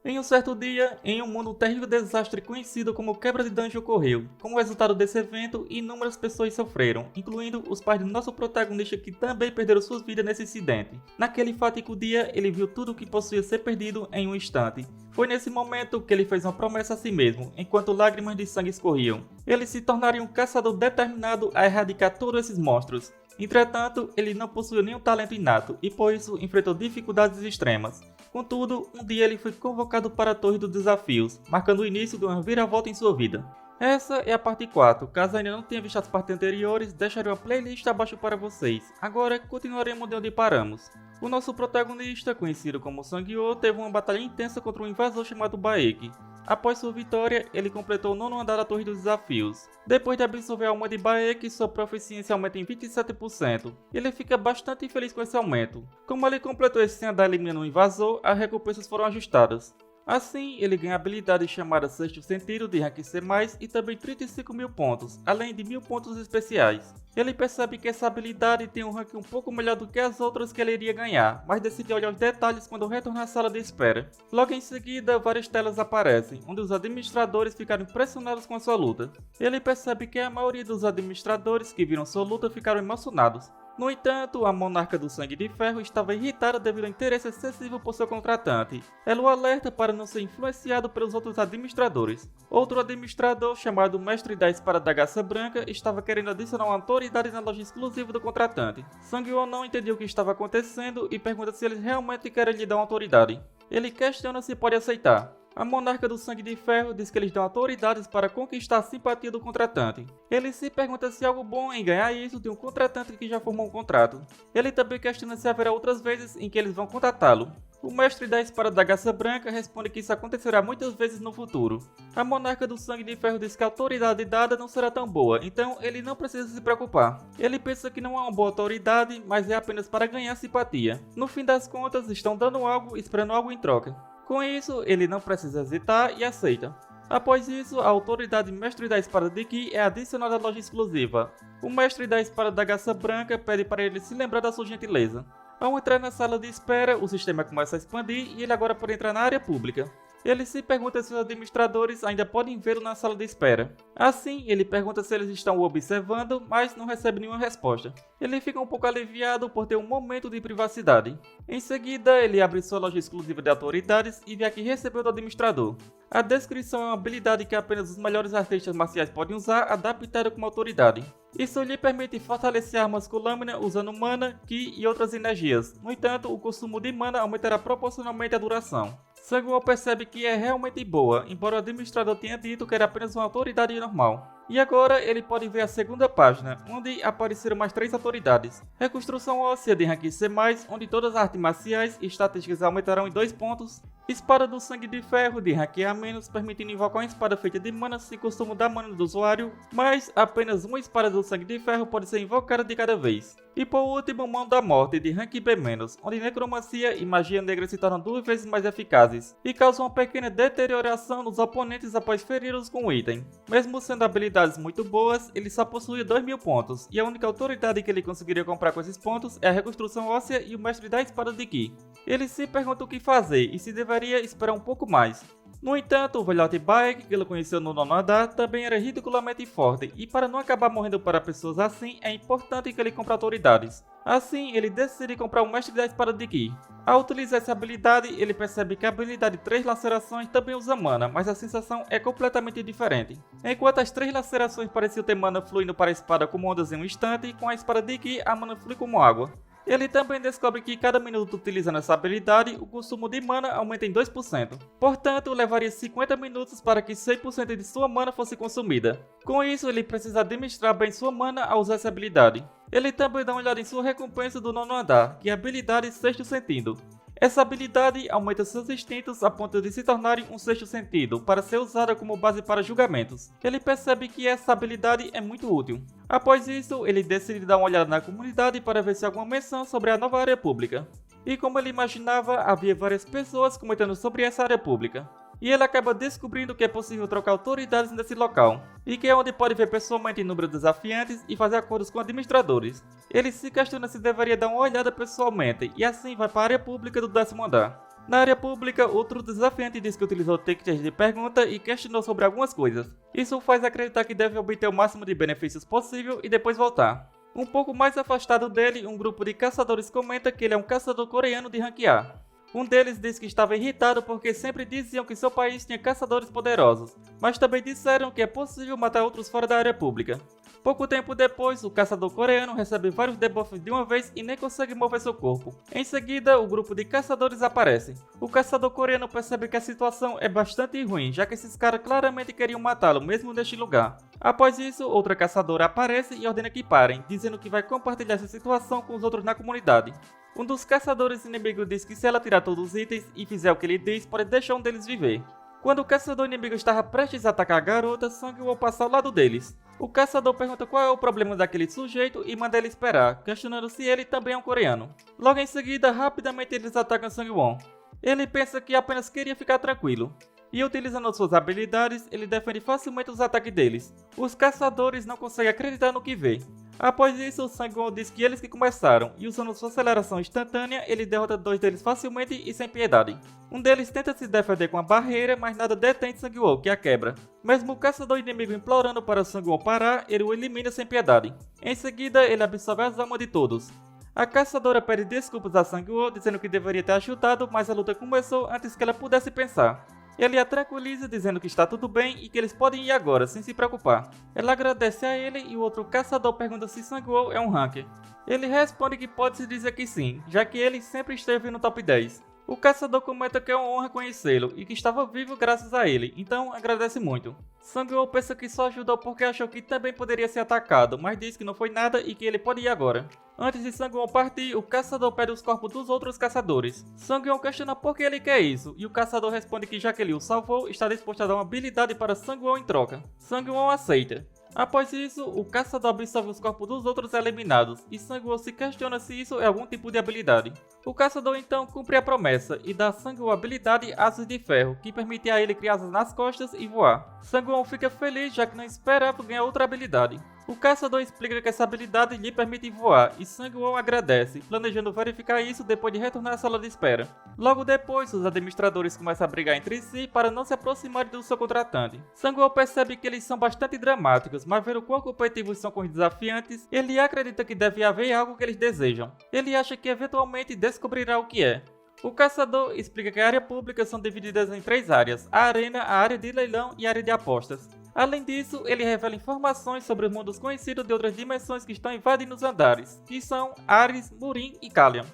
Em um certo dia, em um mundo, um terrível desastre conhecido como Quebra de Dungeon ocorreu. Como resultado desse evento, inúmeras pessoas sofreram, incluindo os pais do nosso protagonista que também perderam suas vidas nesse incidente. Naquele fatídico dia, ele viu tudo o que possuía ser perdido em um instante. Foi nesse momento que ele fez uma promessa a si mesmo, enquanto lágrimas de sangue escorriam. Ele se tornaria um caçador determinado a erradicar todos esses monstros. Entretanto, ele não possuía nenhum talento inato e por isso enfrentou dificuldades extremas. Contudo, um dia ele foi convocado para a Torre dos Desafios, marcando o início de uma viravolta em sua vida. Essa é a parte 4, caso ainda não tenha visto as partes anteriores, deixarei uma playlist abaixo para vocês. Agora, continuaremos de onde paramos. O nosso protagonista, conhecido como Sang-Yo, teve uma batalha intensa contra um invasor chamado Baek. Após sua vitória, ele completou o 9º andar da Torre dos Desafios. Depois de absorver a alma de Baek, sua proficiência aumenta em 27%. Ele fica bastante feliz com esse aumento. Como ele completou esse andar eliminando um invasor, as recompensas foram ajustadas. Assim, ele ganha a habilidade chamada Sexto Sentido de Rank C+, e também 35.000 pontos, além de 1.000 pontos especiais. Ele percebe que essa habilidade tem um rank um pouco melhor do que as outras que ele iria ganhar, mas decide olhar os detalhes quando retornar à sala de espera. Logo em seguida, várias telas aparecem, onde os administradores ficaram impressionados com a sua luta. Ele percebe que a maioria dos administradores que viram sua luta ficaram emocionados. No entanto, a monarca do Sangue de Ferro estava irritada devido ao interesse excessivo por seu contratante. Ela o alerta para não ser influenciado pelos outros administradores. Outro administrador, chamado Mestre da Espada da Garça Branca, estava querendo adicionar uma autoridade na loja exclusiva do contratante. Sang-Yo não entendeu o que estava acontecendo e pergunta se eles realmente querem lhe dar uma autoridade. Ele questiona se pode aceitar. A monarca do Sangue de Ferro diz que eles dão autoridades para conquistar a simpatia do contratante. Ele se pergunta se é algo bom em ganhar isso de um contratante que já formou um contrato. Ele também questiona se haverá outras vezes em que eles vão contatá-lo. O mestre da Espada da Garça Branca responde que isso acontecerá muitas vezes no futuro. A monarca do Sangue de Ferro diz que a autoridade dada não será tão boa, então ele não precisa se preocupar. Ele pensa que não é uma boa autoridade, mas é apenas para ganhar simpatia. No fim das contas, estão dando algo, esperando algo em troca. Com isso, ele não precisa hesitar e aceita. Após isso, a autoridade Mestre da Espada de Ki é adicionada à loja exclusiva. O Mestre da Espada da Garça Branca pede para ele se lembrar da sua gentileza. Ao entrar na sala de espera, o sistema começa a expandir e ele agora pode entrar na área pública. Ele se pergunta se os administradores ainda podem vê-lo na sala de espera. Assim, ele pergunta se eles estão o observando, mas não recebe nenhuma resposta. Ele fica um pouco aliviado por ter um momento de privacidade. Em seguida, ele abre sua loja exclusiva de autoridades e vê que recebeu do administrador. A descrição é uma habilidade que apenas os melhores artistas marciais podem usar, adaptada como autoridade. Isso lhe permite fortalecer armas com lâmina usando mana, ki e outras energias. No entanto, o consumo de mana aumentará proporcionalmente a duração. Sang-Yo percebe que é realmente boa, embora o administrador tenha dito que era apenas uma autoridade normal. E agora ele pode ver a segunda página, onde apareceram mais 3 autoridades. Reconstrução óssea de rank C+, onde todas as artes marciais e estatísticas aumentarão em 2 pontos. Espada do Sangue de Ferro de rank A-, permitindo invocar uma espada feita de mana sem consumo da mana do usuário, mas apenas uma espada do Sangue de Ferro pode ser invocada de cada vez. E por último, Mão da Morte de rank B-, onde necromancia e magia negra se tornam 2 vezes mais eficazes, e causam uma pequena deterioração nos oponentes após feri-los com o item. Mesmo sendo habilidades muito boas, ele só possuía 2.000 pontos, e a única autoridade que ele conseguiria comprar com esses pontos é a Reconstrução Óssea e o Mestre da Espada de Ki. Ele se pergunta o que fazer e se deveria esperar um pouco mais. No entanto, o velhote Baek, que ele conheceu no 9º andar, também era ridiculamente forte, e para não acabar morrendo para pessoas assim, é importante que ele compre autoridades. Assim, ele decide comprar o Mestre da Espada de Ki. Ao utilizar essa habilidade, ele percebe que a habilidade 3 lacerações também usa mana, mas a sensação é completamente diferente. Enquanto as 3 lacerações pareciam ter mana fluindo para a espada como ondas em um instante, com a espada de Ki a mana flui como água. Ele também descobre que cada minuto utilizando essa habilidade, o consumo de mana aumenta em 2%. Portanto, levaria 50 minutos para que 100% de sua mana fosse consumida. Com isso, ele precisa administrar bem sua mana ao usar essa habilidade. Ele também dá uma olhada em sua recompensa do 9º andar, que é a habilidade Sexto Sentido. Essa habilidade aumenta seus instintos a ponto de se tornarem um sexto sentido, para ser usada como base para julgamentos. Ele percebe que essa habilidade é muito útil. Após isso, ele decide dar uma olhada na comunidade para ver se há alguma menção sobre a nova área pública. E como ele imaginava, havia várias pessoas comentando sobre essa área pública. E ele acaba descobrindo que é possível trocar autoridades nesse local, e que é onde pode ver pessoalmente inúmeros desafiantes e fazer acordos com administradores. Ele se questiona se deveria dar uma olhada pessoalmente, e assim vai para a área pública do 10º andar. Na área pública, outro desafiante diz que utilizou tickets de pergunta e questionou sobre algumas coisas. Isso o faz acreditar que deve obter o máximo de benefícios possível e depois voltar. Um pouco mais afastado dele, um grupo de caçadores comenta que ele é um caçador coreano de rank A. Um deles diz que estava irritado porque sempre diziam que seu país tinha caçadores poderosos, mas também disseram que é possível matar outros fora da área pública. Pouco tempo depois, o caçador coreano recebe vários debuffs de uma vez e nem consegue mover seu corpo. Em seguida, o grupo de caçadores aparece. O caçador coreano percebe que a situação é bastante ruim, já que esses caras claramente queriam matá-lo mesmo neste lugar. Após isso, outra caçadora aparece e ordena que parem, dizendo que vai compartilhar essa situação com os outros na comunidade. Um dos caçadores inimigos diz que se ela tirar todos os itens e fizer o que ele diz, pode deixar um deles viver. Quando o caçador inimigo estava prestes a atacar a garota, Sang-woo passa ao lado deles. O caçador pergunta qual é o problema daquele sujeito e manda ele esperar, questionando se ele também é um coreano. Logo em seguida, rapidamente eles atacam Sang-woo. Ele pensa que apenas queria ficar tranquilo. E utilizando suas habilidades, ele defende facilmente os ataques deles. Os caçadores não conseguem acreditar no que vê. Após isso, Sang-woo diz que eles que começaram, e usando sua aceleração instantânea, ele derrota dois deles facilmente e sem piedade. Um deles tenta se defender com a barreira, mas nada detém Sang-woo, que a quebra. Mesmo o caçador inimigo implorando para Sang-woo parar, ele o elimina sem piedade. Em seguida, ele absorve as almas de todos. A caçadora pede desculpas a Sang-woo, dizendo que deveria ter ajudado, mas a luta começou antes que ela pudesse pensar. Ele a tranquiliza dizendo que está tudo bem e que eles podem ir agora, sem se preocupar. Ela agradece a ele e o outro caçador pergunta se Sang-woo é um hacker. Ele responde que pode-se dizer que sim, já que ele sempre esteve no top 10. O caçador comenta que é uma honra conhecê-lo e que estava vivo graças a ele, então agradece muito. Sang-woo pensa que só ajudou porque achou que também poderia ser atacado, mas diz que não foi nada e que ele pode ir agora. Antes de Sang-woo partir, o caçador pede os corpos dos outros caçadores. Sang-woo questiona por que ele quer isso, e o caçador responde que já que ele o salvou, está disposto a dar uma habilidade para Sang-woo em troca. Sang-woo aceita. Após isso, o caçador absorve os corpos dos outros eliminados, e Sang-woo se questiona se isso é algum tipo de habilidade. O caçador então cumpre a promessa e dá a Sang-woo a habilidade Asas de Ferro, que permite a ele criar asas nas costas e voar. Sang-woo fica feliz já que não esperava ganhar outra habilidade. O caçador explica que essa habilidade lhe permite voar e Sang-woo agradece, planejando verificar isso depois de retornar à sala de espera. Logo depois, os administradores começam a brigar entre si para não se aproximarem do seu contratante. Sang-woo percebe que eles são bastante dramáticos, mas vendo quão competitivos são com os desafiantes, ele acredita que deve haver algo que eles desejam. Ele acha que eventualmente descobrirá o que é. O caçador explica que a área pública são divididas em 3 áreas: a arena, a área de leilão e a área de apostas. Além disso, ele revela informações sobre os mundos conhecidos de outras dimensões que estão invadindo os andares, que são Ares, Murim e Kalian.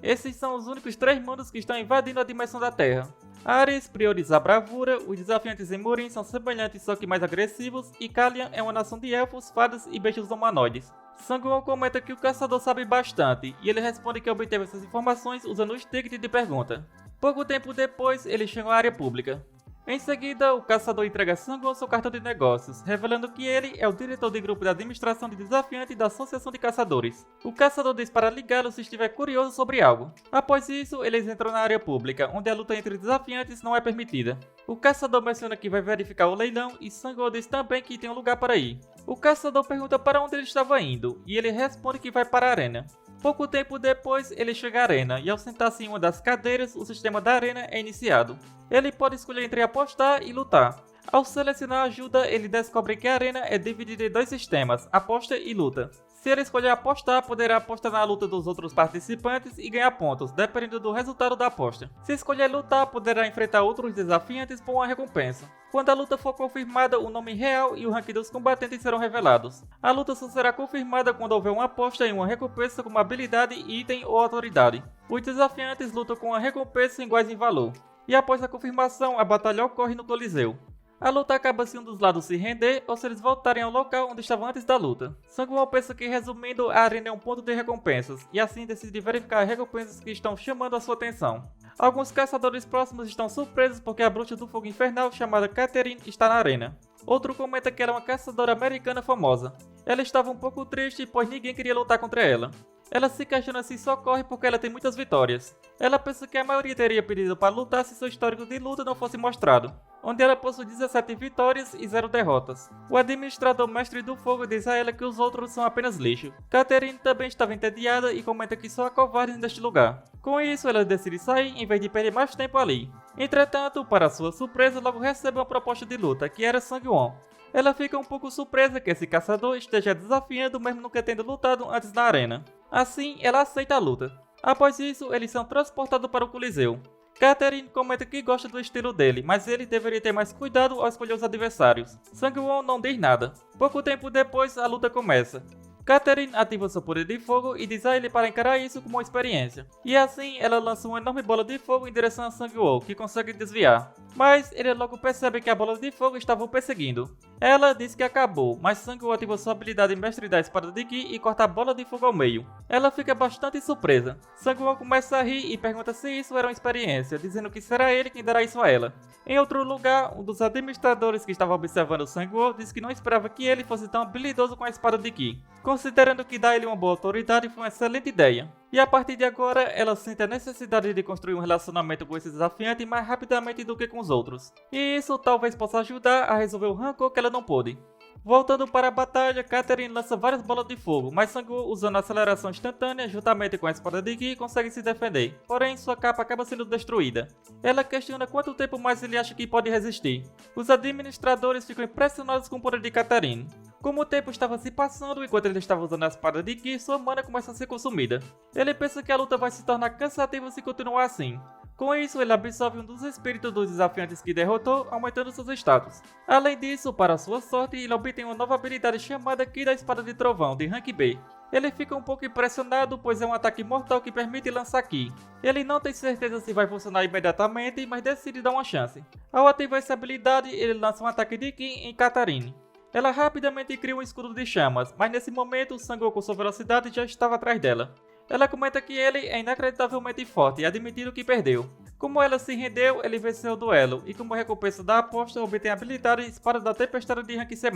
Esses são os únicos 3 mundos que estão invadindo a dimensão da Terra. Ares prioriza a bravura, os desafiantes em Murim são semelhantes só que mais agressivos, e Kalian é uma nação de elfos, fadas e bestas humanoides. Sang-woo comenta que o caçador sabe bastante, e ele responde que obteve essas informações usando os tickets de pergunta. Pouco tempo depois, ele chega à área pública. Em seguida, o caçador entrega a Sang-woo seu cartão de negócios, revelando que ele é o diretor do grupo de administração de desafiantes da Associação de Caçadores. O caçador diz para ligá-lo se estiver curioso sobre algo. Após isso, eles entram na área pública, onde a luta entre desafiantes não é permitida. O caçador menciona que vai verificar o leilão e Sang-woo diz também que tem um lugar para ir. O caçador pergunta para onde ele estava indo, e ele responde que vai para a arena. Pouco tempo depois, ele chega à arena, e ao sentar-se em uma das cadeiras, o sistema da arena é iniciado. Ele pode escolher entre apostar e lutar. Ao selecionar a ajuda, ele descobre que a arena é dividida em 2 sistemas, aposta e luta. Se ele escolher apostar, poderá apostar na luta dos outros participantes e ganhar pontos, dependendo do resultado da aposta. Se escolher lutar, poderá enfrentar outros desafiantes por uma recompensa. Quando a luta for confirmada, o nome real e o ranking dos combatentes serão revelados. A luta só será confirmada quando houver uma aposta em uma recompensa como habilidade, item ou autoridade. Os desafiantes lutam com uma recompensa iguais em valor. E após a confirmação, a batalha ocorre no Coliseu. A luta acaba se um dos lados se render ou se eles voltarem ao local onde estavam antes da luta. Sang-woo pensa que, resumindo, a arena é um ponto de recompensas, e assim decide verificar as recompensas que estão chamando a sua atenção. Alguns caçadores próximos estão surpresos porque a bruxa do fogo infernal chamada Catherine está na arena. Outro comenta que ela é uma caçadora americana famosa. Ela estava um pouco triste pois ninguém queria lutar contra ela. Ela se questiona se só corre porque ela tem muitas vitórias. Ela pensa que a maioria teria pedido para lutar se seu histórico de luta não fosse mostrado, onde ela possui 17 vitórias e 0 derrotas. O administrador mestre do fogo diz a ela que os outros são apenas lixo. Catherine também estava entediada e comenta que só há covardes neste lugar. Com isso, ela decide sair em vez de perder mais tempo ali. Entretanto, para sua surpresa, logo recebe uma proposta de luta, que era Sang-won. Ela fica um pouco surpresa que esse caçador esteja desafiando mesmo nunca tendo lutado antes na arena. Assim, ela aceita a luta. Após isso, eles são transportados para o Coliseu. Catherine comenta que gosta do estilo dele, mas ele deveria ter mais cuidado ao escolher os adversários. Sang-won não diz nada. Pouco tempo depois, a luta começa. Catherine ativa seu poder de fogo e diz a ele para encarar isso como uma experiência. E assim, ela lança uma enorme bola de fogo em direção a Sang-won, que consegue desviar. Mas ele logo percebe que a bola de fogo estava o perseguindo. Ela diz que acabou, mas Sang-won ativa sua habilidade mestre da espada de Ki e corta a bola de fogo ao meio. Ela fica bastante surpresa. Sang-won começa a rir e pergunta se isso era uma experiência, dizendo que será ele quem dará isso a ela. Em outro lugar, um dos administradores que estava observando Sang-won disse que não esperava que ele fosse tão habilidoso com a espada de Ki, considerando que dar ele uma boa autoridade foi uma excelente ideia. E a partir de agora, ela sente a necessidade de construir um relacionamento com esse desafiante mais rapidamente do que com os outros. E isso talvez possa ajudar a resolver o rancor que ela não pôde. Voltando para a batalha, Catherine lança várias bolas de fogo, mas Sang-won, usando a aceleração instantânea, juntamente com a espada de Ki, consegue se defender. Porém, sua capa acaba sendo destruída. Ela questiona quanto tempo mais ele acha que pode resistir. Os administradores ficam impressionados com o poder de Catherine. Como o tempo estava se passando enquanto ele estava usando a espada de Ki, sua mana começa a ser consumida. Ele pensa que a luta vai se tornar cansativa se continuar assim. Com isso, ele absorve um dos espíritos dos desafiantes que derrotou, aumentando seus status. Além disso, para sua sorte, ele obtém uma nova habilidade chamada Ki da Espada de Trovão, de Rank B. Ele fica um pouco impressionado, pois é um ataque mortal que permite lançar Ki. Ele não tem certeza se vai funcionar imediatamente, mas decide dar uma chance. Ao ativar essa habilidade, ele lança um ataque de Ki em Catherine. Ela rapidamente cria um escudo de chamas, mas nesse momento, Sang-won com sua velocidade já estava atrás dela. Ela comenta que ele é inacreditavelmente forte e admitindo que perdeu. Como ela se rendeu, ele venceu o duelo, e como recompensa da aposta, obtém a habilidade Espada da Tempestade de Rank C+.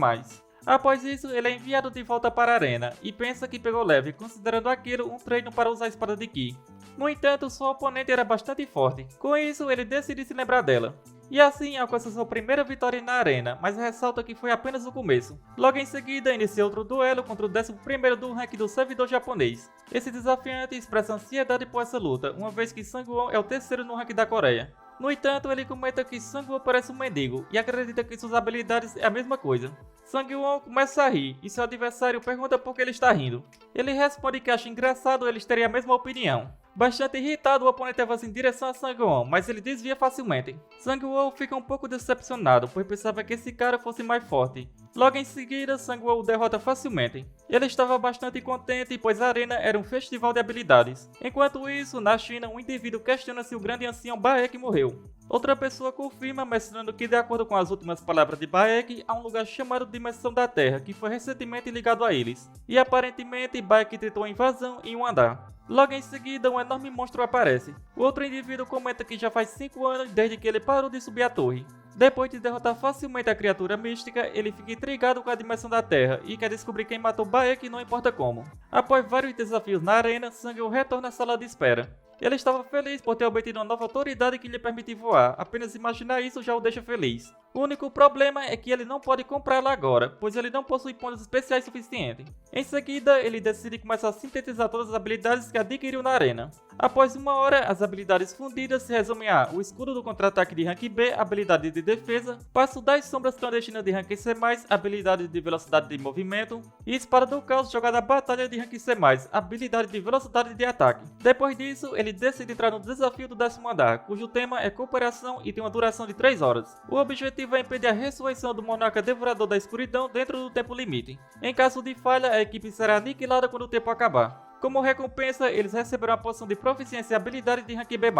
Após isso, ele é enviado de volta para a arena, e pensa que pegou leve, considerando aquilo um treino para usar a Espada de Ki. No entanto, sua oponente era bastante forte, com isso ele decide se lembrar dela. E assim alcança sua primeira vitória na arena, mas ressalta que foi apenas o começo. Logo em seguida, inicia outro duelo contra o 11º do rank do servidor japonês. Esse desafiante expressa ansiedade por essa luta, uma vez que Sang-won é o terceiro no rank da Coreia. No entanto, ele comenta que Sang-won parece um mendigo e acredita que suas habilidades é a mesma coisa. Sang-won começa a rir e seu adversário pergunta por que ele está rindo. Ele responde que acha engraçado eles terem a mesma opinião. Bastante irritado, o oponente avança em direção a Sang-won, mas ele desvia facilmente. Sang-won fica um pouco decepcionado, pois pensava que esse cara fosse mais forte. Logo em seguida, Sang-won o derrota facilmente. Ele estava bastante contente, pois a arena era um festival de habilidades. Enquanto isso, na China, um indivíduo questiona se o grande ancião Baek morreu. Outra pessoa confirma, mostrando que, de acordo com as últimas palavras de Baek, há um lugar chamado Dimensão da Terra, que foi recentemente ligado a eles. E aparentemente, Baek tentou a invasão em um andar. Logo em seguida, um enorme monstro aparece. O outro indivíduo comenta que já faz 5 anos desde que ele parou de subir a torre. Depois de derrotar facilmente a criatura mística, ele fica intrigado com a dimensão da Terra e quer descobrir quem matou Baek, não importa como. Após vários desafios na arena, Sang-won retorna à sala de espera. Ele estava feliz por ter obtido uma nova autoridade que lhe permite voar, apenas imaginar isso já o deixa feliz. O único problema é que ele não pode comprá-la agora, pois ele não possui pontos especiais suficientes. Em seguida, ele decide começar a sintetizar todas as habilidades que adquiriu na arena. Após 1 hora, as habilidades fundidas se resumem a o escudo do contra-ataque de rank B, habilidade de defesa, passo das sombras clandestinas de rank C+, habilidade de velocidade de movimento, e espada do caos jogada à batalha de rank C+, habilidade de velocidade de ataque. Depois disso, ele decide entrar no desafio do 10º andar, cujo tema é cooperação e tem uma duração de 3 horas. O objetivo é impedir a ressurreição do monarca devorador da escuridão dentro do tempo limite. Em caso de falha, a equipe será aniquilada quando o tempo acabar. Como recompensa, eles receberão a poção de proficiência e habilidade de rank B+.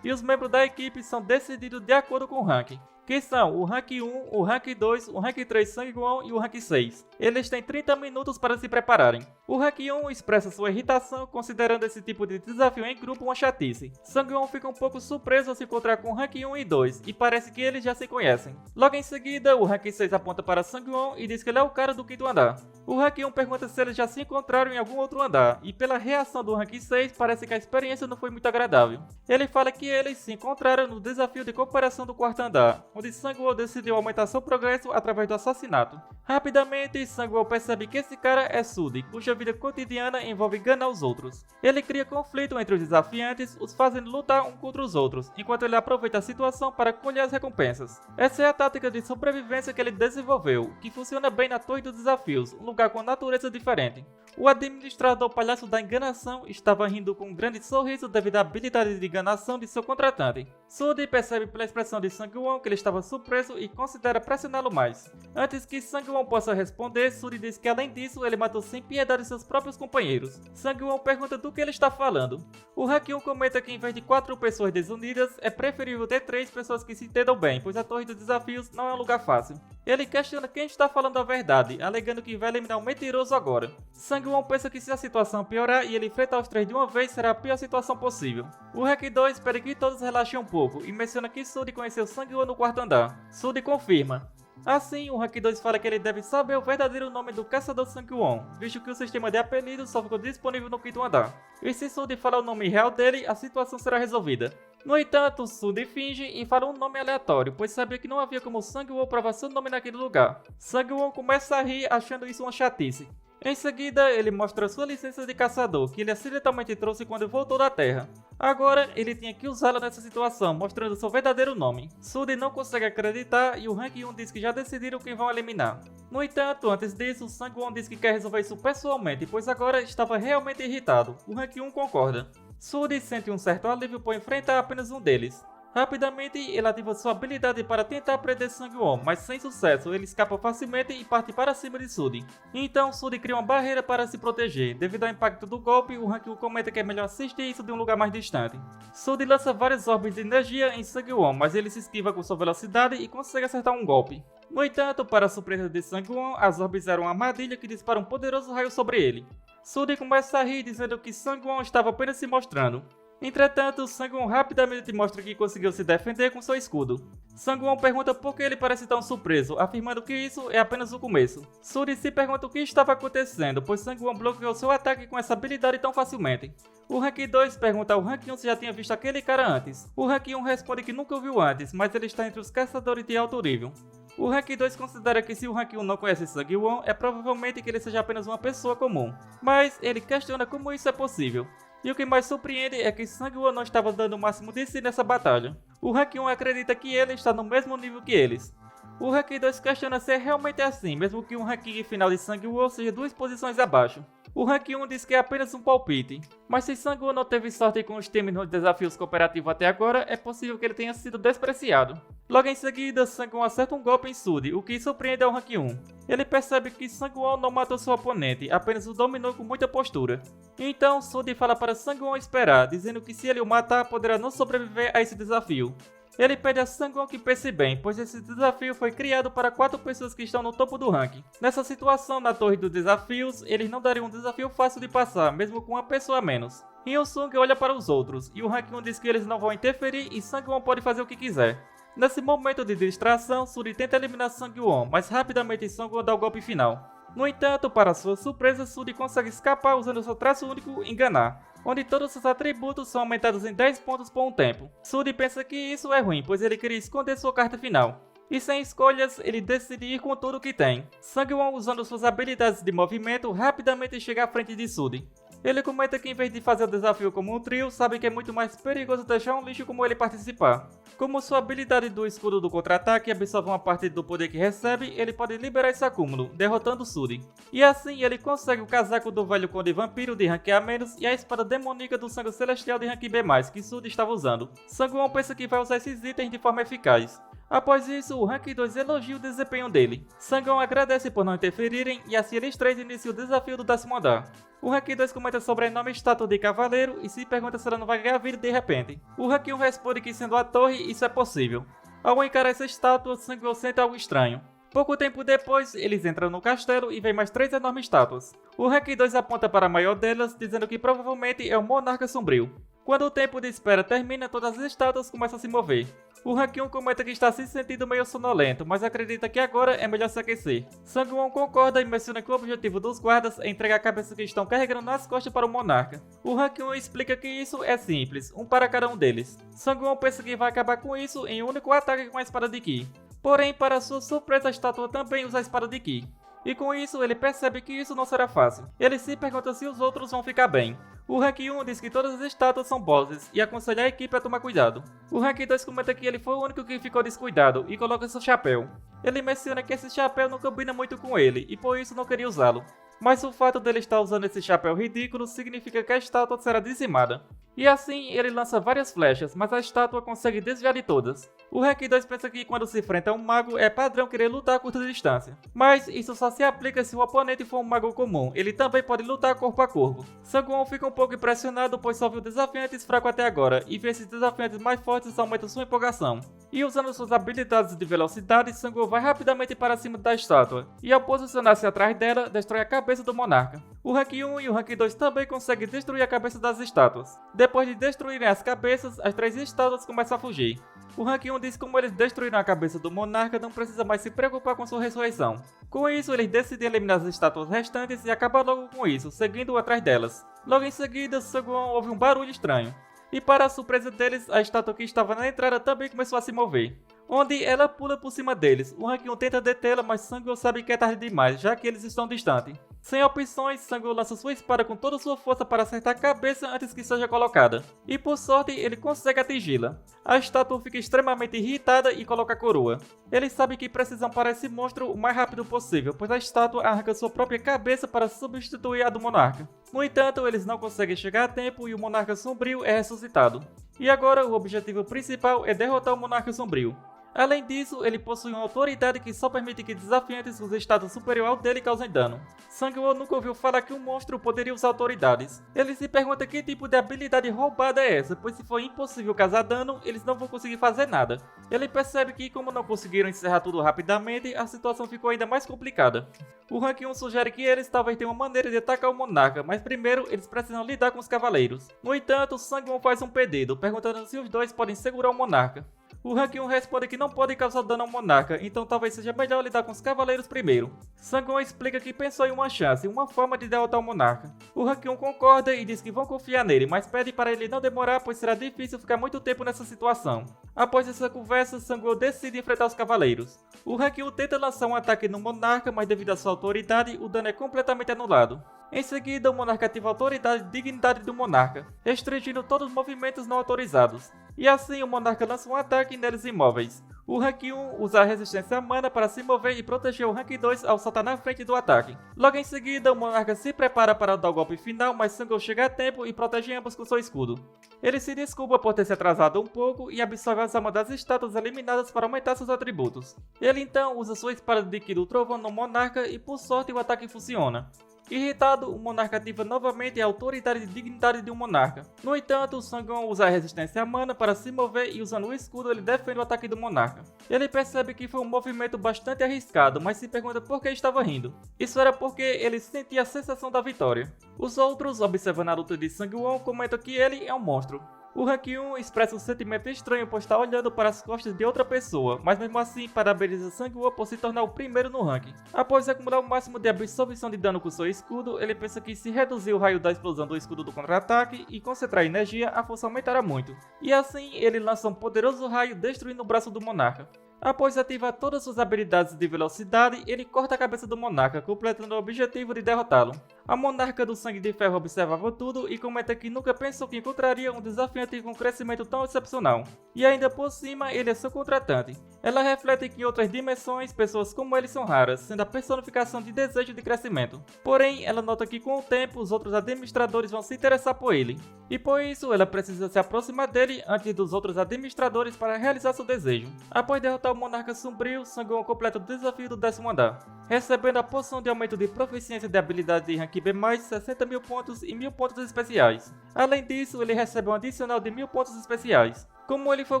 e os membros da equipe são decididos de acordo com o ranking, que são o Rank 1, o Rank 2, o Rank 3 Sangwon e o Rank 6. Eles têm 30 minutos para se prepararem. O Rank 1 expressa sua irritação considerando esse tipo de desafio em grupo uma chatice. Sangwon fica um pouco surpreso ao se encontrar com o Rank 1 e 2 e parece que eles já se conhecem. Logo em seguida, o Rank 6 aponta para Sangwon e diz que ele é o cara do quinto andar. O Rank 1 pergunta se eles já se encontraram em algum outro andar e pela reação do Rank 6 parece que a experiência não foi muito agradável. Ele fala que eles se encontraram no desafio de cooperação do quarto andar, onde Sangwon decidiu aumentar seu progresso através do assassinato. Rapidamente, Sangwon percebe que esse cara é Sudi, cuja vida cotidiana envolve enganar os outros. Ele cria conflito entre os desafiantes, os fazendo lutar um contra os outros, enquanto ele aproveita a situação para colher as recompensas. Essa é a tática de sobrevivência que ele desenvolveu, que funciona bem na Torre dos Desafios, um lugar com natureza diferente. O administrador palhaço da enganação estava rindo com um grande sorriso devido à habilidade de enganação de seu contratante. Sudi percebe pela expressão de Sangwon que ele estava surpreso e considera pressioná-lo mais. Antes que Sangwon possa responder, Sudi diz que além disso ele matou sem piedade seus próprios companheiros. Sangwon pergunta do que ele está falando. O Rank 1 comenta que em vez de 4 pessoas desunidas, é preferível ter 3 pessoas que se entendam bem, pois a Torre dos Desafios não é um lugar fácil. Ele questiona quem está falando a verdade, alegando que vai eliminar um mentiroso agora. Sangwon pensa que se a situação piorar e ele enfrentar os 3 de uma vez, será a pior situação possível. O Rank 2 pede que todos relaxem um pouco e menciona que Sudi conheceu Sangwon no quarto andar. Sudi confirma. Assim, o Rank 2 fala que ele deve saber o verdadeiro nome do caçador Sangwon, visto que o sistema de apelidos só ficou disponível no quinto andar. E se Sudi falar o nome real dele, a situação será resolvida. No entanto, Sudi finge e fala um nome aleatório, pois sabia que não havia como Sangwon provar seu nome naquele lugar. Sangwon começa a rir, achando isso uma chatice. Em seguida, ele mostra sua licença de caçador, que ele acidentalmente trouxe quando voltou da Terra. Agora, ele tinha que usá-la nessa situação, mostrando seu verdadeiro nome. Sudi não consegue acreditar e o Rank 1 diz que já decidiram quem vão eliminar. No entanto, antes disso, Sangwon diz que quer resolver isso pessoalmente, pois agora estava realmente irritado. O Rank 1 concorda. Sudi sente um certo alívio por enfrentar apenas um deles. Rapidamente, ele ativa sua habilidade para tentar prender Sangwon, mas sem sucesso, ele escapa facilmente e parte para cima de Sudi. Então, Sudi cria uma barreira para se proteger. Devido ao impacto do golpe, o Rank 1 comenta que é melhor assistir isso de um lugar mais distante. Sudi lança várias orbes de energia em Sangwon, mas ele se esquiva com sua velocidade e consegue acertar um golpe. No entanto, para a surpresa de Sangwon, as orbes eram uma armadilha que dispara um poderoso raio sobre ele. Sudi começa a rir dizendo que Sangwon estava apenas se mostrando. Entretanto, Sangwon rapidamente mostra que conseguiu se defender com seu escudo. Sangwon pergunta por que ele parece tão surpreso, afirmando que isso é apenas o começo. Sudi se pergunta o que estava acontecendo, pois Sangwon bloqueou seu ataque com essa habilidade tão facilmente. O Rank 2 pergunta ao Rank 1 se já tinha visto aquele cara antes. O Rank 1 responde que nunca o viu antes, mas ele está entre os caçadores de alto nível. O Rank 2 considera que se o Rank 1 não conhece Sangwon, é provavelmente que ele seja apenas uma pessoa comum. Mas ele questiona como isso é possível. E o que mais surpreende é que Sangwon não estava dando o máximo de si nessa batalha. O Rank 1 acredita que ele está no mesmo nível que eles. O Rank 2 questiona se é realmente assim, mesmo que um ranking final de Sangwon seja 2 posições abaixo. O Rank 1 diz que é apenas um palpite, mas se Sangwon não teve sorte com os times nos desafios cooperativos até agora, é possível que ele tenha sido despreciado. Logo em seguida, Sangwon acerta um golpe em Sudi, o que surpreende ao Rank 1. Ele percebe que Sangwon não matou seu oponente, apenas o dominou com muita postura. Então, Sudi fala para Sangwon esperar, dizendo que se ele o matar, poderá não sobreviver a esse desafio. Ele pede a Sangwon que pense bem, pois esse desafio foi criado para 4 pessoas que estão no topo do ranking. Nessa situação, na Torre dos Desafios, eles não dariam um desafio fácil de passar, mesmo com uma pessoa a menos. Hyun-sung olha para os outros, e o Rank 1 diz que eles não vão interferir e Sangwon pode fazer o que quiser. Nesse momento de distração, Sudi tenta eliminar Sangwon, mas rapidamente Sangwon dá o golpe final. No entanto, para sua surpresa, Sudi consegue escapar usando seu traço único Enganar, onde todos seus atributos são aumentados em 10 pontos por um tempo. Sudi pensa que isso é ruim, pois ele queria esconder sua carta final. E sem escolhas, ele decide ir com tudo que tem. Sangwon, usando suas habilidades de movimento, rapidamente chega à frente de Sudi. Ele comenta que em vez de fazer o desafio como um trio, sabe que é muito mais perigoso deixar um lixo como ele participar. Como sua habilidade do escudo do contra-ataque absorve uma parte do poder que recebe, ele pode liberar esse acúmulo, derrotando Sudi. E assim ele consegue o casaco do velho Conde Vampiro de rank A- e a espada demoníaca do sangue celestial de rank B+, que Sudi estava usando. Sangwon pensa que vai usar esses itens de forma eficaz. Após isso, o Rank 2 elogia o desempenho dele. Sangwon agradece por não interferirem e assim eles três iniciam o desafio do 10º andar. O Rank 2 comenta sobre a enorme estátua de cavaleiro e se pergunta se ela não vai ganhar vida de repente. O Rank 1 responde que sendo a torre, isso é possível. Ao encarar essa estátua, Sangwon sente algo estranho. Pouco tempo depois, eles entram no castelo e veem mais 3 enormes estátuas. O Rank 2 aponta para a maior delas, dizendo que provavelmente é o Monarca Sombrio. Quando o tempo de espera termina, todas as estátuas começam a se mover. O Rank 1 comenta que está se sentindo meio sonolento, mas acredita que agora é melhor se aquecer. Sangwon concorda e menciona que o objetivo dos guardas é entregar a cabeça que estão carregando nas costas para o monarca. O Rank 1 explica que isso é simples, um para cada um deles. Sangwon pensa que vai acabar com isso em um único ataque com a espada de Ki. Porém, para sua surpresa, a estátua também usa a espada de Ki. E com isso, ele percebe que isso não será fácil. Ele se pergunta se os outros vão ficar bem. O Rank 1 diz que todas as estátuas são bosses e aconselha a equipe a tomar cuidado. O Rank 2 comenta que ele foi o único que ficou descuidado e coloca seu chapéu. Ele menciona que esse chapéu não combina muito com ele e por isso não queria usá-lo. Mas o fato dele estar usando esse chapéu ridículo significa que a estátua será dizimada. E assim, ele lança várias flechas, mas a estátua consegue desviar de todas. O Rank 2 pensa que quando se enfrenta a um mago, é padrão querer lutar a curta distância. Mas isso só se aplica se o oponente for um mago comum, ele também pode lutar corpo a corpo. Sangwon fica um pouco impressionado, pois só viu desafiantes fracos até agora, e ver esses desafiantes mais fortes aumenta sua empolgação. E usando suas habilidades de velocidade, Sangwon vai rapidamente para cima da estátua, e ao posicionar-se atrás dela, destrói a cabeça do monarca. O Rank 1 e o Rank 2 também conseguem destruir a cabeça das estátuas. Depois de destruírem as cabeças, as 3 estátuas começam a fugir. O Rank 1 diz que como eles destruíram a cabeça do monarca, não precisa mais se preocupar com sua ressurreição. Com isso, eles decidem eliminar as estátuas restantes e acabar logo com isso, seguindo atrás delas. Logo em seguida, Sangwon ouve um barulho estranho. E para a surpresa deles, a estátua que estava na entrada também começou a se mover. Onde ela pula por cima deles. O Rank 1 tenta detê-la, mas Sangwon sabe que é tarde demais, já que eles estão distantes. Sem opções, Sangwon lança sua espada com toda sua força para acertar a cabeça antes que seja colocada. E por sorte, ele consegue atingi-la. A estátua fica extremamente irritada e coloca a coroa. Eles sabem que precisam parar esse monstro o mais rápido possível, pois a estátua arranca sua própria cabeça para substituir a do monarca. No entanto, eles não conseguem chegar a tempo e o monarca sombrio é ressuscitado. E agora, o objetivo principal é derrotar o monarca sombrio. Além disso, ele possui uma autoridade que só permite que desafiantes usem status superior ao dele causem dano. Sangwon nunca ouviu falar que um monstro poderia usar autoridades. Ele se pergunta que tipo de habilidade roubada é essa, pois se for impossível causar dano, eles não vão conseguir fazer nada. Ele percebe que, como não conseguiram encerrar tudo rapidamente, a situação ficou ainda mais complicada. O Rank 1 sugere que eles talvez tenham uma maneira de atacar o monarca, mas primeiro eles precisam lidar com os cavaleiros. No entanto, Sangwon faz um pedido, perguntando se os dois podem segurar o monarca. O Rank 1 responde que não pode causar dano ao monarca, então talvez seja melhor lidar com os cavaleiros primeiro. Sangwon explica que pensou em uma chance, uma forma de derrotar o monarca. O Rank 1 concorda e diz que vão confiar nele, mas pede para ele não demorar, pois será difícil ficar muito tempo nessa situação. Após essa conversa, Sangwon decide enfrentar os cavaleiros. O Rank 1 tenta lançar um ataque no monarca, mas devido à sua autoridade, o dano é completamente anulado. Em seguida, o monarca ativa a autoridade e dignidade do monarca, restringindo todos os movimentos não autorizados. E assim, o monarca lança um ataque neles imóveis. O Rank 1 usa a resistência à mana para se mover e proteger o Rank 2 ao saltar na frente do ataque. Logo em seguida, o monarca se prepara para dar o golpe final, mas Sangwon chega a tempo e protege ambos com seu escudo. Ele se desculpa por ter se atrasado um pouco e absorve as almas das estátuas eliminadas para aumentar seus atributos. Ele então usa sua espada de Ki do Trovão no monarca e por sorte o ataque funciona. Irritado, o monarca ativa novamente a autoridade e dignidade de um monarca. No entanto, Sangwon usa a resistência à mana para se mover e usando o escudo ele defende o ataque do monarca. Ele percebe que foi um movimento bastante arriscado, mas se pergunta por que estava rindo. Isso era porque ele sentia a sensação da vitória. Os outros, observando a luta de Sangwon, comentam que ele é um monstro. O Rank 1 expressa um sentimento estranho por estar olhando para as costas de outra pessoa, mas mesmo assim parabeniza Sangwon por se tornar o primeiro no ranking. Após acumular o máximo de absorção de dano com seu escudo, ele pensa que se reduzir o raio da explosão do escudo do contra-ataque e concentrar energia, a força aumentará muito. E assim, ele lança um poderoso raio destruindo o braço do monarca. Após ativar todas suas habilidades de velocidade, ele corta a cabeça do monarca, completando o objetivo de derrotá-lo. A monarca do Sangue de Ferro observava tudo e comenta que nunca pensou que encontraria um desafiante com crescimento tão excepcional. E ainda por cima, ele é seu contratante. Ela reflete que em outras dimensões, pessoas como ele são raras, sendo a personificação de desejo de crescimento. Porém, ela nota que com o tempo, os outros administradores vão se interessar por ele. E por isso, ela precisa se aproximar dele antes dos outros administradores para realizar seu desejo. Após derrotar o Monarca Sombrio, Sang-won completa o desafio do 10º andar, recebendo a poção de aumento de proficiência de habilidade de rank B+, 60.000 pontos e 1.000 pontos especiais. Além disso, ele recebe um adicional de 1.000 pontos especiais. Como ele foi o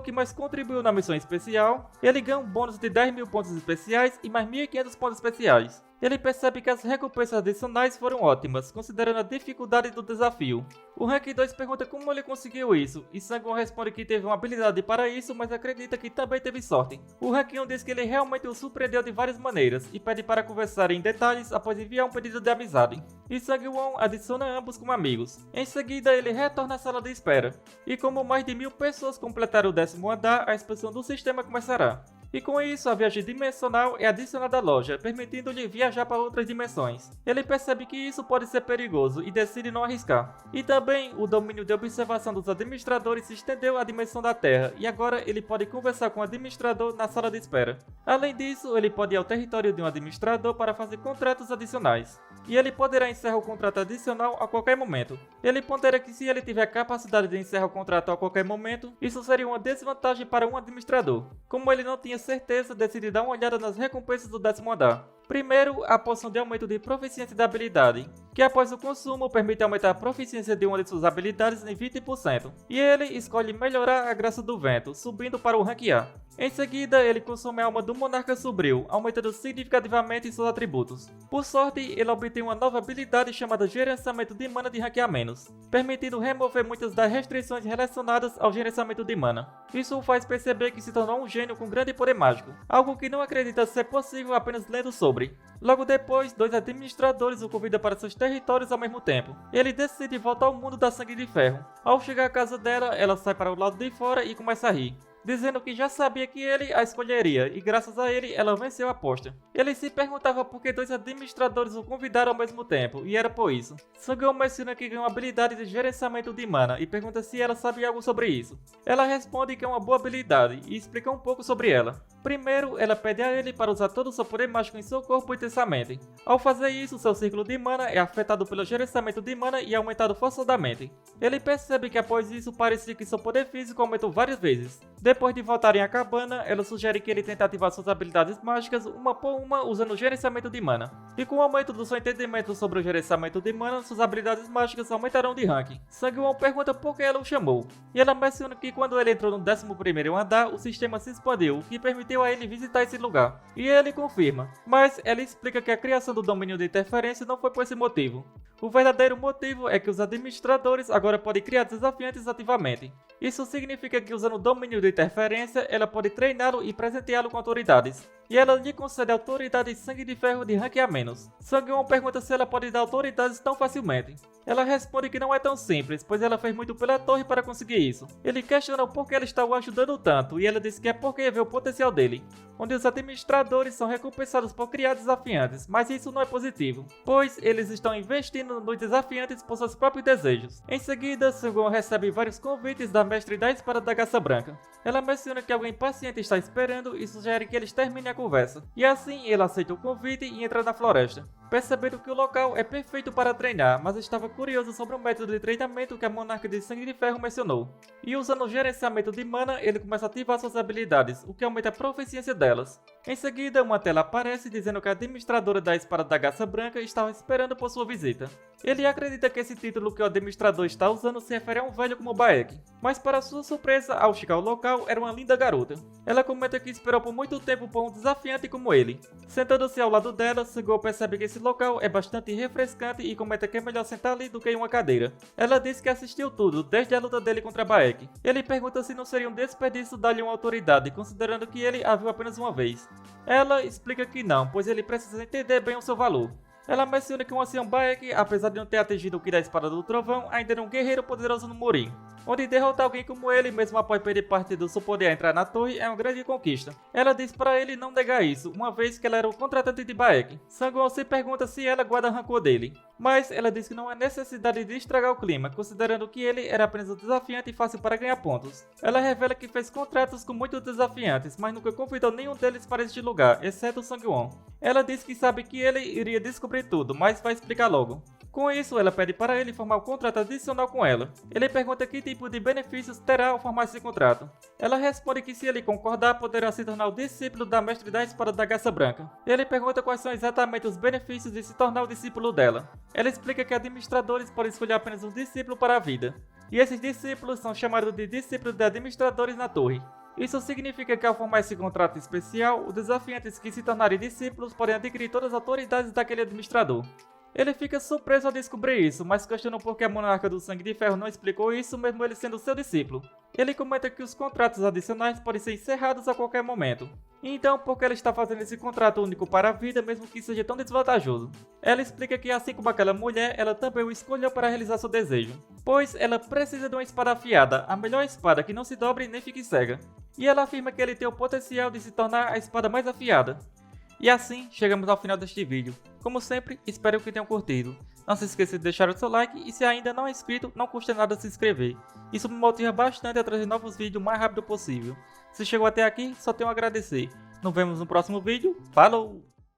que mais contribuiu na missão especial, ele ganha um bônus de 10.000 pontos especiais e mais 1.500 pontos especiais. Ele percebe que as recompensas adicionais foram ótimas, considerando a dificuldade do desafio. O Rank 2 pergunta como ele conseguiu isso, e Sang-won responde que teve uma habilidade para isso, mas acredita que também teve sorte. O Rank 1 diz que ele realmente o surpreendeu de várias maneiras, e pede para conversar em detalhes após enviar um pedido de amizade. E Sang-won adiciona ambos como amigos. Em seguida, ele retorna à sala de espera. E como mais de 1.000 pessoas completaram o 10º andar, a expansão do sistema começará. E com isso, a viagem dimensional é adicionada à loja, permitindo-lhe viajar para outras dimensões. Ele percebe que isso pode ser perigoso e decide não arriscar. E também, o domínio de observação dos administradores se estendeu à dimensão da Terra, e agora ele pode conversar com o administrador na sala de espera. Além disso, ele pode ir ao território de um administrador para fazer contratos adicionais. E ele poderá encerrar o contrato adicional a qualquer momento. Ele pondera que se ele tiver a capacidade de encerrar o contrato a qualquer momento, isso seria uma desvantagem para um administrador. Como ele não tinha certeza, decide dar uma olhada nas recompensas do 10º andar. Primeiro, a poção de aumento de proficiência da habilidade, que após o consumo permite aumentar a proficiência de uma de suas habilidades em 20%. E ele escolhe melhorar a graça do vento, subindo para o rank A. Em seguida, ele consome a alma do Monarca Sombrio, aumentando significativamente seus atributos. Por sorte, ele obtém uma nova habilidade chamada Gerenciamento de Mana de rank A-, permitindo remover muitas das restrições relacionadas ao gerenciamento de mana. Isso o faz perceber que se tornou um gênio com grande poder mágico, algo que não acredita ser possível apenas lendo sobre. Logo depois, 2 administradores o convidam para seus territórios ao mesmo tempo. Ele decide voltar ao mundo da Sangue de Ferro. Ao chegar à casa dela, ela sai para o lado de fora e começa a rir, dizendo que já sabia que ele a escolheria e graças a ele ela venceu a aposta. Ele se perguntava por que 2 administradores o convidaram ao mesmo tempo, e era por isso. Sang-won menciona que ganhou uma habilidade de gerenciamento de mana e pergunta se ela sabe algo sobre isso. Ela responde que é uma boa habilidade e explica um pouco sobre ela. Primeiro, ela pede a ele para usar todo o seu poder mágico em seu corpo intensamente. Ao fazer isso, seu círculo de mana é afetado pelo gerenciamento de mana e é aumentado forçadamente. Ele percebe que após isso parecia que seu poder físico aumentou várias vezes. Depois de voltarem à cabana, ela sugere que ele tente ativar suas habilidades mágicas uma por uma usando o gerenciamento de mana. E com o aumento do seu entendimento sobre o gerenciamento de mana, suas habilidades mágicas aumentarão de rank. Sang-won pergunta por que ela o chamou, e ela menciona que quando ele entrou no 11º andar, o sistema se expandiu, o que permitiu a ele visitar esse lugar. E ele confirma, mas ela explica que a criação do domínio de interferência não foi por esse motivo. O verdadeiro motivo é que os administradores agora podem criar desafiantes ativamente. Isso significa que usando o domínio de interferência, ela pode treiná-lo e presenteá-lo com autoridades. E ela lhe concede autoridade Sangue de Ferro de rank A-. Sang-won pergunta se ela pode dar autoridades tão facilmente. Ela responde que não é tão simples, pois ela fez muito pela torre para conseguir isso. Ele questiona por que ela está o ajudando tanto, e ela diz que é porque vê o potencial dele, onde os administradores são recompensados por criar desafiantes, mas isso não é positivo, pois eles estão investindo nos desafiantes por seus próprios desejos. Em seguida, Sang-won recebe vários convites da mestre da Espada da Garça Branca. Ela menciona que alguém paciente está esperando e sugere que eles terminem a conversa. E assim, ele aceita o convite e entra na floresta, percebendo que o local é perfeito para treinar, mas estava curioso sobre o método de treinamento que a Monarca de Sangue de Ferro mencionou. E usando o gerenciamento de mana, ele começa a ativar suas habilidades, o que aumenta a proficiência delas. Em seguida, uma tela aparece dizendo que a administradora da Espada da Garça Branca estava esperando por sua visita. Ele acredita que esse título que o administrador está usando se refere a um velho como Baek, mas para sua surpresa, ao chegar ao local, era uma linda garota. Ela comenta que esperou por muito tempo por um desafiante como ele. Sentando-se ao lado dela, Sang-won percebe que esse local é bastante refrescante e comenta que é melhor sentar ali do que em uma cadeira. Ela diz que assistiu tudo, desde a luta dele contra Baek. Ele pergunta se não seria um desperdício dar-lhe uma autoridade, considerando que ele a viu apenas uma vez. Ela explica que não, pois ele precisa entender bem o seu valor. Ela menciona que o ancião Baek, apesar de não ter atingido o Ki da Espada do Trovão, ainda era um guerreiro poderoso no Murim. onde derrotar alguém como ele, mesmo após perder parte do seu poder a entrar na torre, é uma grande conquista. Ela diz para ele não negar isso, uma vez que ela era o contratante de Baek. Sang-won se pergunta se ela guarda rancor dele, mas ela diz que não há necessidade de estragar o clima, considerando que ele era apenas um desafiante e fácil para ganhar pontos. Ela revela que fez contratos com muitos desafiantes, mas nunca convidou nenhum deles para este lugar, exceto Sang-won. Ela diz que sabe que ele iria descobrir tudo, mas vai explicar logo. Com isso, ela pede para ele formar um contrato adicional com ela. Ele pergunta que tipo de benefícios terá ao formar esse contrato. Ela responde que se ele concordar, poderá se tornar o discípulo da mestre da espada da Garça Branca. Ele pergunta quais são exatamente os benefícios de se tornar o discípulo dela. Ela explica que administradores podem escolher apenas um discípulo para a vida. E esses discípulos são chamados de discípulos de administradores na torre. Isso significa que ao formar esse contrato especial, os desafiantes que se tornarem discípulos podem adquirir todas as autoridades daquele administrador. Ele fica surpreso ao descobrir isso, mas questiona por que a Monarca do Sangue de Ferro não explicou isso mesmo ele sendo seu discípulo. Ele comenta que os contratos adicionais podem ser encerrados a qualquer momento. Então, por que ela está fazendo esse contrato único para a vida, mesmo que seja tão desvantajoso? Ela explica que assim como aquela mulher, ela também o escolheu para realizar seu desejo. Pois ela precisa de uma espada afiada, a melhor espada que não se dobre nem fique cega. E ela afirma que ele tem o potencial de se tornar a espada mais afiada. E assim, chegamos ao final deste vídeo. Como sempre, espero que tenham curtido. Não se esqueça de deixar o seu like e se ainda não é inscrito, não custa nada se inscrever. Isso me motiva bastante a trazer novos vídeos o mais rápido possível. Se chegou até aqui, só tenho a agradecer. Nos vemos no próximo vídeo. Falou!